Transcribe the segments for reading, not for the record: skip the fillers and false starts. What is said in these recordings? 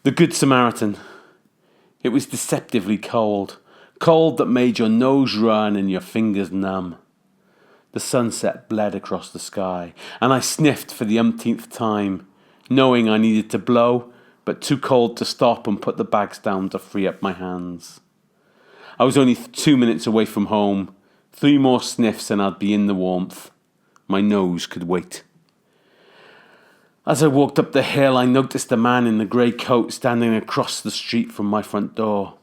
The Good Samaritan. It was deceptively cold. Cold that made your nose run and your fingers numb. The sunset bled across the sky, and I sniffed for the umpteenth time, knowing I needed to blow, but too cold to stop and put the bags down to free up my hands. I was only 2 minutes away from home. 3 more sniffs and I'd be in the warmth. My nose could wait. As I walked up the hill, I noticed a man in the grey coat standing across the street from my front door.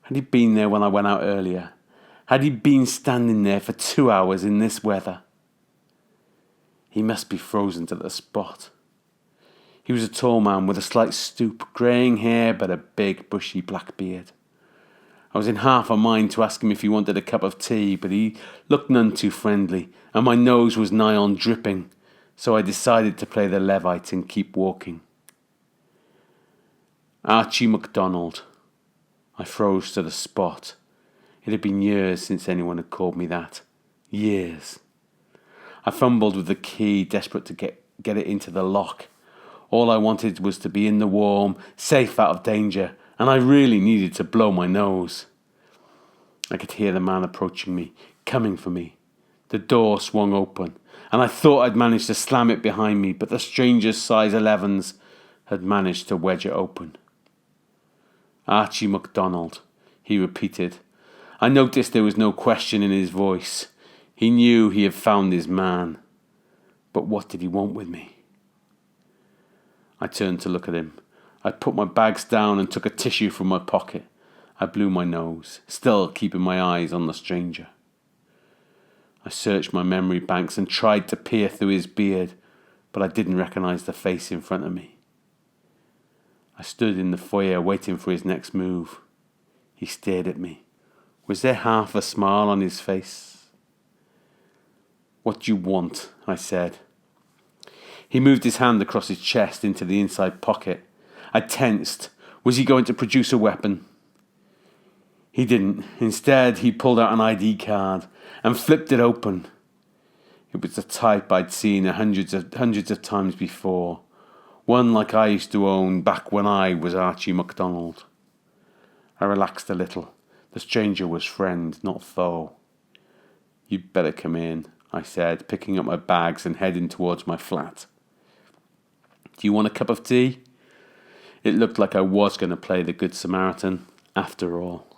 Had he been there when I went out earlier? Had he been standing there for 2 hours in this weather? He must be frozen to the spot. He was a tall man with a slight stoop, greying hair but a big bushy black beard. I was in half a mind to ask him if he wanted a cup of tea, but he looked none too friendly, and my nose was nigh on dripping, so I decided to play the Levite and keep walking. Archie MacDonald. I froze to the spot. It had been years since anyone had called me that. Years. I fumbled with the key, desperate to get it into the lock. All I wanted was to be in the warm, safe out of danger, and I really needed to blow my nose. I could hear the man approaching me, coming for me. The door swung open, and I thought I'd managed to slam it behind me, but the stranger's size 11s had managed to wedge it open. Archie MacDonald, he repeated. I noticed there was no question in his voice. He knew he had found his man. But what did he want with me? I turned to look at him. I put my bags down and took a tissue from my pocket. I blew my nose, still keeping my eyes on the stranger. I searched my memory banks and tried to peer through his beard, but I didn't recognize the face in front of me. I stood in the foyer waiting for his next move. He stared at me. Was there half a smile on his face? "What do you want?" I said. He moved his hand across his chest into the inside pocket. I tensed. Was he going to produce a weapon? He didn't. Instead, he pulled out an ID card and flipped it open. It was the type I'd seen hundreds of times before. One like I used to own back when I was Archie MacDonald. I relaxed a little. The stranger was friend, not foe. "You'd better come in," I said, picking up my bags and heading towards my flat. "Do you want a cup of tea?" It looked like I was going to play the Good Samaritan after all.